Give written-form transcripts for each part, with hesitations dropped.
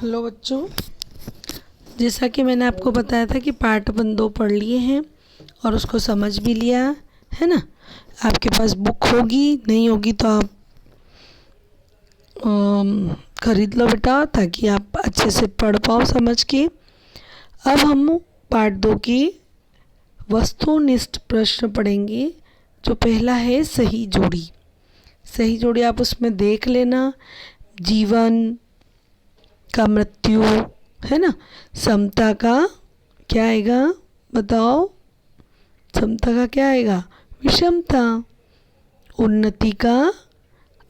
Hello बच्चों, जैसा कि मैंने आपको बताया था कि पार्ट 1 2 पढ़ लिए हैं और उसको समझ भी लिया है ना। आपके पास बुक होगी, नहीं होगी तो आप ख़रीद लो बेटा, ताकि आप अच्छे से पढ़ पाओ समझ के। अब हम पार्ट 2 की वस्तुनिष्ठ प्रश्न पढ़ेंगे। जो पहला है सही जोड़ी। सही जोड़ी आप उसमें देख लेना। जीवन का मृत्यु है ना। समता का क्या आएगा बताओ। समता का क्या आएगा? विषमता। उन्नति का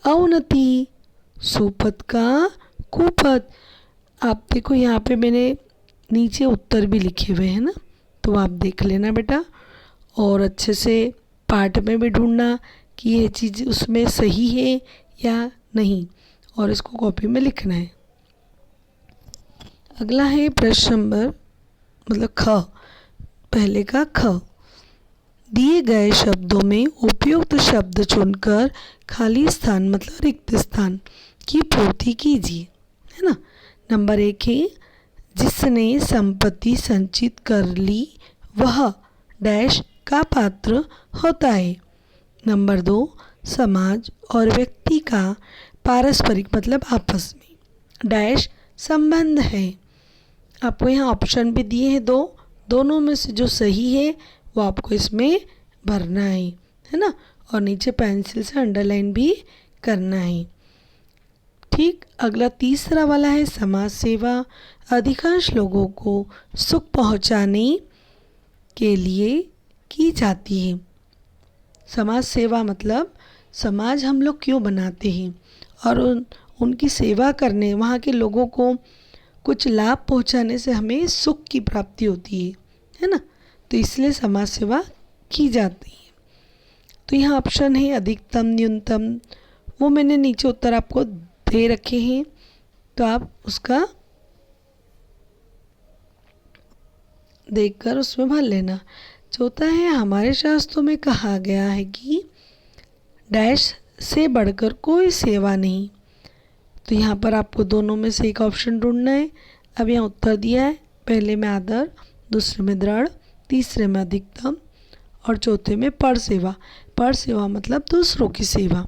अवनति। सुपथ का कुपथ। आप देखो यहाँ पे मैंने नीचे उत्तर भी लिखे हुए हैं ना, तो आप देख लेना बेटा और अच्छे से पाठ में भी ढूंढना कि ये चीज़ उसमें सही है या नहीं, और इसको कॉपी में लिखना है। अगला है प्रश्न नंबर ख, पहले का ख। दिए गए शब्दों में उपयुक्त शब्द चुनकर खाली स्थान मतलब रिक्त स्थान की पूर्ति कीजिए, है ना। नंबर 1 है जिसने संपत्ति संचित कर ली वह डैश का पात्र होता है। नंबर 2 समाज और व्यक्ति का पारस्परिक मतलब आपस में डैश संबंध है। आपको यहाँ ऑप्शन भी दिए हैं दोनों में से जो सही है वो आपको इसमें भरना है ना, और नीचे पेंसिल से अंडरलाइन भी करना है। ठीक। अगला तीसरा वाला है समाज सेवा अधिकांश लोगों को सुख पहुंचाने के लिए की जाती है। समाज सेवा मतलब समाज हम लोग क्यों बनाते हैं और उनकी सेवा करने, वहाँ के लोगों को कुछ लाभ पहुंचाने से हमें सुख की प्राप्ति होती है ना, तो इसलिए समाज सेवा की जाती है। तो यहाँ ऑप्शन है अधिकतम न्यूनतम, वो मैंने नीचे उत्तर आपको दे रखे हैं, तो आप उसका देखकर उसमें भर लेना। चौथा है हमारे शास्त्रों में कहा गया है कि डैश से बढ़कर कोई सेवा नहीं। तो यहाँ पर आपको दोनों में से एक ऑप्शन ढूंढना है। अब यहाँ उत्तर दिया है, पहले में आदर, दूसरे में दृढ़, तीसरे में अधिकतम और चौथे में पर सेवा। पर सेवा मतलब दूसरों की सेवा।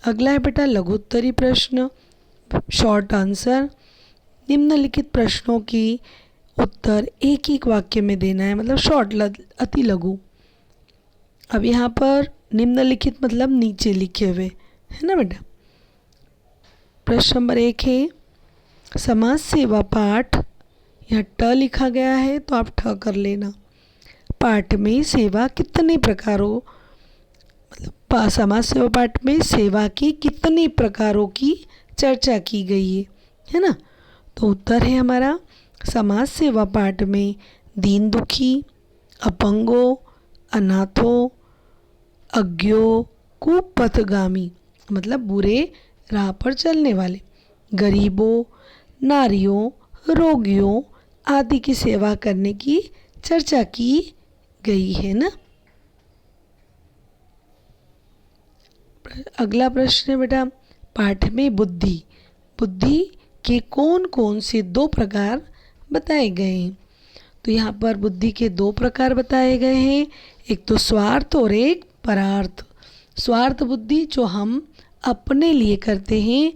अगला है बेटा लघु उत्तरी प्रश्न, शॉर्ट आंसर। निम्नलिखित प्रश्नों की उत्तर एक एक वाक्य में देना है, मतलब शॉर्ट अति लघु। अब यहाँ पर निम्नलिखित मतलब नीचे लिखे हुए है ना बेटा। प्रश्न नंबर 1 है समाज सेवा पाठ, यहाँ ट लिखा गया है तो आप ठ कर लेना। पाठ में सेवा कितने प्रकारों, मतलब समाज सेवा पाठ में सेवा के कितने प्रकारों की चर्चा की गई है ना। तो उत्तर है हमारा समाज सेवा पाठ में दीन दुखी, अपंगों, अनाथों, अज्ञों, कुपथगामी मतलब बुरे राह पर चलने वाले, गरीबों, नारियों, रोगियों आदि की सेवा करने की चर्चा की गई है ना। अगला प्रश्न है बेटा पाठ में बुद्धि। बुद्धि के कौन कौन से 2 प्रकार बताए गए हैं। तो यहाँ पर बुद्धि के 2 प्रकार बताए गए हैं, एक तो स्वार्थ और एक परार्थ। स्वार्थ बुद्धि जो हम अपने लिए करते हैं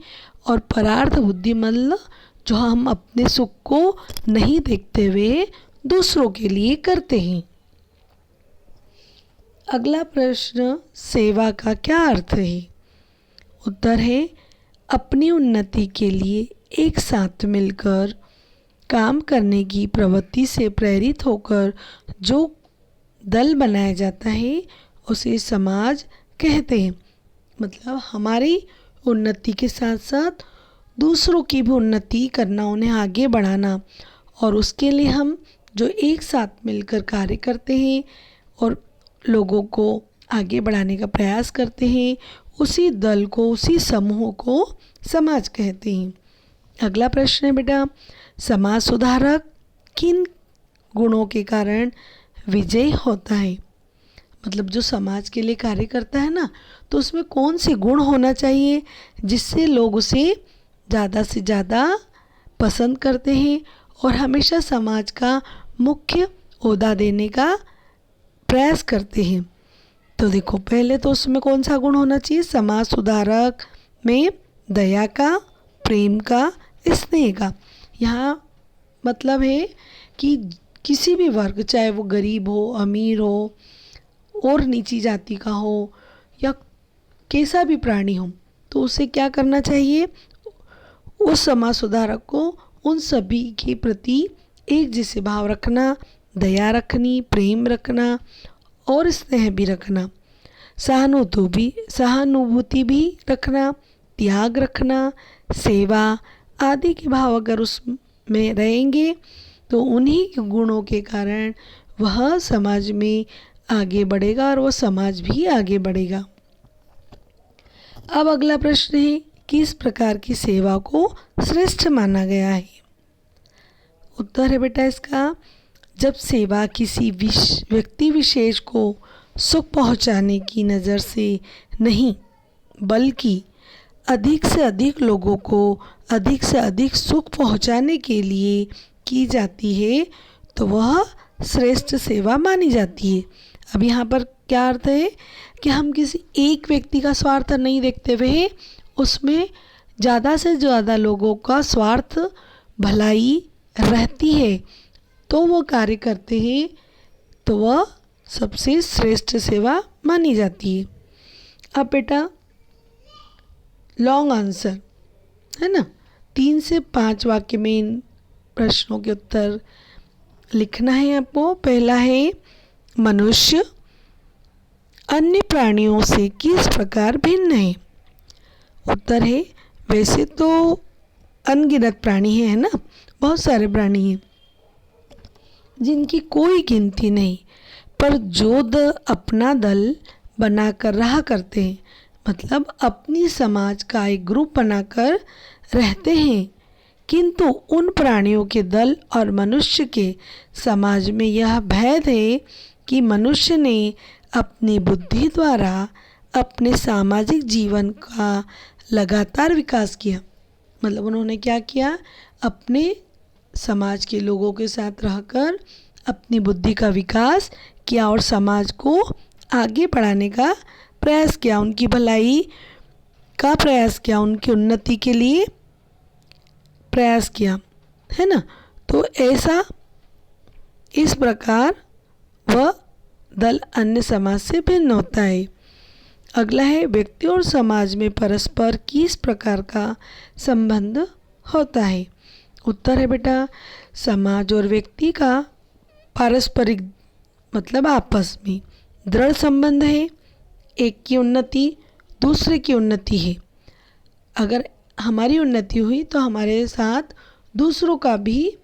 और परार्थ बुद्धि मतलब जो हम अपने सुख को नहीं देखते हुए दूसरों के लिए करते हैं। अगला प्रश्न सेवा का क्या अर्थ है। उत्तर है अपनी उन्नति के लिए एक साथ मिलकर काम करने की प्रवृत्ति से प्रेरित होकर जो दल बनाया जाता है उसे समाज कहते हैं। मतलब हमारी उन्नति के साथ साथ दूसरों की भी उन्नति करना, उन्हें आगे बढ़ाना, और उसके लिए हम जो एक साथ मिलकर कार्य करते हैं और लोगों को आगे बढ़ाने का प्रयास करते हैं, उसी दल को, उसी समूह को समाज कहते हैं। अगला प्रश्न है बेटा समाज सुधारक किन गुणों के कारण विजयी होता है। मतलब जो समाज के लिए कार्य करता है ना, तो उसमें कौन से गुण होना चाहिए जिससे लोग उसे ज़्यादा से ज़्यादा पसंद करते हैं और हमेशा समाज का मुख्य ओहदा देने का प्रयास करते हैं। तो देखो, पहले तो उसमें कौन सा गुण होना चाहिए? समाज सुधारक में दया का, प्रेम का, स्नेह का। यहाँ मतलब है कि किसी भी वर्ग, चाहे वो गरीब हो, अमीर हो और नीची जाति का हो या कैसा भी प्राणी हो, तो उसे क्या करना चाहिए? उस समाज सुधारक को उन सभी के प्रति एक जैसे भाव रखना, दया रखनी, प्रेम रखना और स्नेह भी रखना, सहानुभूति भी रखना, त्याग रखना, सेवा आदि के भाव अगर उसमें रहेंगे तो उन्हीं गुणों के कारण वह समाज में आगे बढ़ेगा और वह समाज भी आगे बढ़ेगा। अब अगला प्रश्न है, किस प्रकार की सेवा को श्रेष्ठ माना गया है? उत्तर है बेटा इसका, जब सेवा किसी व्यक्ति विशेष को सुख पहुंचाने की नज़र से नहीं, बल्कि अधिक से अधिक लोगों को अधिक से अधिक सुख पहुंचाने के लिए की जाती है, तो वह श्रेष्ठ सेवा मानी जाती है। अब यहाँ पर क्या अर्थ है कि हम किसी एक व्यक्ति का स्वार्थ नहीं देखते हुए उसमें ज़्यादा से ज़्यादा लोगों का स्वार्थ भलाई रहती है तो वो कार्य करते हैं, तो वह सबसे श्रेष्ठ सेवा मानी जाती है। अब बेटा लॉन्ग आंसर है ना, 3 से 5 वाक्य में इन प्रश्नों के उत्तर लिखना है आपको। पहला है, मनुष्य अन्य प्राणियों से किस प्रकार भिन्न है? उत्तर है, वैसे तो अनगिनत प्राणी है ना, बहुत सारे प्राणी हैं जिनकी कोई गिनती नहीं, पर जो अपना दल बनाकर रहा करते हैं, मतलब अपनी समाज का एक ग्रुप बनाकर रहते हैं। किंतु उन प्राणियों के दल और मनुष्य के समाज में यह भेद है कि मनुष्य ने अपनी बुद्धि द्वारा अपने सामाजिक जीवन का लगातार विकास किया। मतलब उन्होंने क्या किया? अपने समाज के लोगों के साथ रहकर अपनी बुद्धि का विकास किया और समाज को आगे बढ़ाने का प्रयास किया, उनकी भलाई का प्रयास किया, उनकी उन्नति के लिए प्रयास किया, है ना। तो ऐसा इस प्रकार वह दल अन्य समाज से भिन्न होता है। अगला है, व्यक्ति और समाज में परस्पर किस प्रकार का संबंध होता है? उत्तर है बेटा, समाज और व्यक्ति का पारस्परिक मतलब आपस में दृढ़ संबंध है। एक की उन्नति दूसरे की उन्नति है। अगर हमारी उन्नति हुई तो हमारे साथ दूसरों का भी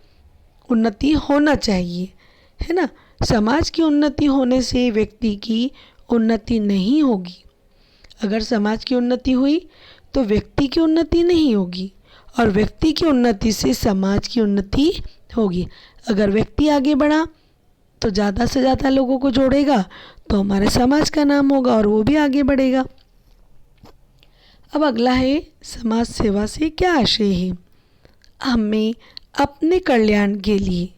उन्नति होना चाहिए, है ना। समाज की उन्नति होने से व्यक्ति की उन्नति नहीं होगी। अगर समाज की उन्नति हुई तो व्यक्ति की उन्नति नहीं होगी और व्यक्ति की उन्नति से समाज की उन्नति होगी। अगर व्यक्ति आगे बढ़ा तो ज़्यादा से ज़्यादा लोगों को जोड़ेगा तो हमारे समाज का नाम होगा और वो भी आगे बढ़ेगा। अब अगला है, समाज सेवा से क्या आशय है? हमें अपने कल्याण के लिए,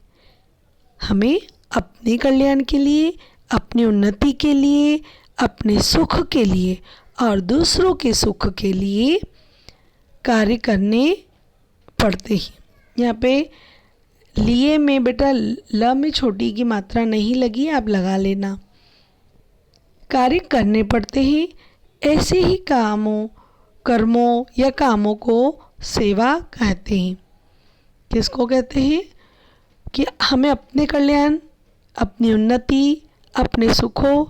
अपनी उन्नति के लिए, अपने सुख के लिए और दूसरों के सुख के लिए कार्य करने पड़ते हैं। यहाँ पे लिए में बेटा ल में छोटी की मात्रा नहीं लगी, आप लगा लेना। कार्य करने पड़ते हैं, ऐसे ही कर्मों या कामों को सेवा कहते हैं। किसको कहते हैं? कि हमें अपने कल्याण, अपनी उन्नति, अपने सुखों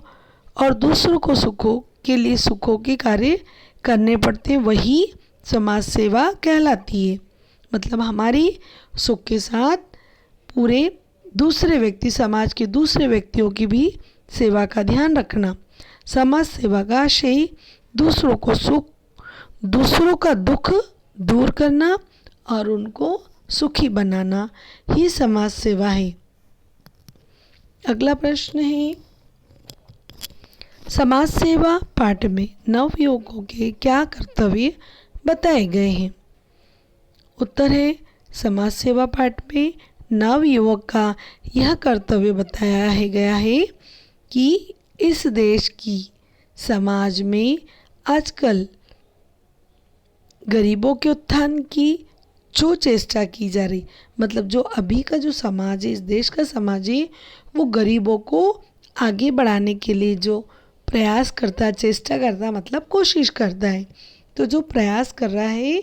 और दूसरों को सुखों के लिए सुखों के कार्य करने पड़ते हैं, वही समाज सेवा कहलाती है। मतलब हमारी सुख के साथ पूरे दूसरे व्यक्ति, समाज के दूसरे व्यक्तियों की भी सेवा का ध्यान रखना। समाज सेवा का आशय दूसरों को सुख, दूसरों का दुख दूर करना और उनको सुखी बनाना ही समाज सेवा है। अगला प्रश्न है, समाज सेवा पाठ में नवयुवकों के क्या कर्तव्य बताए गए हैं? उत्तर है, समाज सेवा पाठ में नव युवक का यह कर्तव्य बताया है गया है कि इस देश की समाज में आजकल गरीबों के उत्थान की जो चेष्टा की जा रही, मतलब जो अभी का जो समाज है, इस देश का समाज है, वो गरीबों को आगे बढ़ाने के लिए जो प्रयास करता, चेष्टा करता, मतलब कोशिश करता है। तो जो प्रयास कर रहा है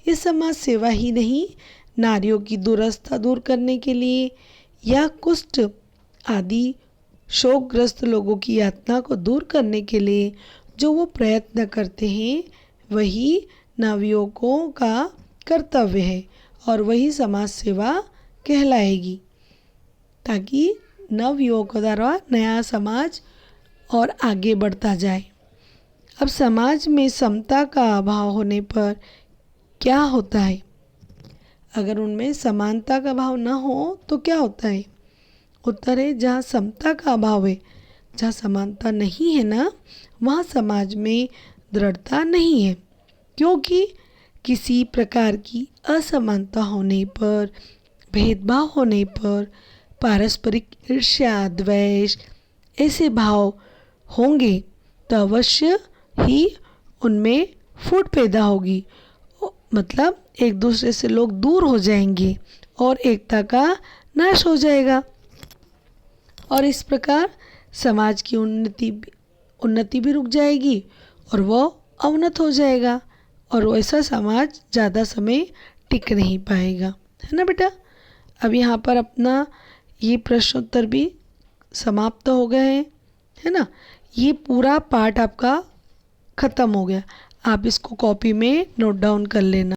ये समाज सेवा ही नहीं, नारियों की दुरावस्था दूर करने के लिए या कुष्ठ आदि शोकग्रस्त लोगों की यातना को दूर करने के लिए जो वो प्रयत्न करते हैं, वही नवयुवकों का कर्तव्य है और वही समाज सेवा कहलाएगी, ताकि नवयुवकों द्वारा नया समाज और आगे बढ़ता जाए। अब समाज में समता का अभाव होने पर क्या होता है? अगर उनमें समानता का भाव ना हो तो क्या होता है? उत्तर है, जहाँ समता का अभाव है, जहाँ समानता नहीं है ना, वहाँ समाज में दृढ़ता नहीं है, क्योंकि किसी प्रकार की असमानता होने पर, भेदभाव होने पर, पारस्परिक ईर्ष्या, द्वेष ऐसे भाव होंगे तो अवश्य ही उनमें फूट पैदा होगी, मतलब एक दूसरे से लोग दूर हो जाएंगे और एकता का नाश हो जाएगा और इस प्रकार समाज की उन्नति भी रुक जाएगी और वह अवनत हो जाएगा और वैसा समाज ज़्यादा समय टिक नहीं पाएगा, है ना बेटा। अब यहाँ पर अपना ये प्रश्नोत्तर भी समाप्त हो गए हैं, है ना। ये पूरा पार्ट आपका ख़त्म हो गया, आप इसको कॉपी में नोट डाउन कर लेना।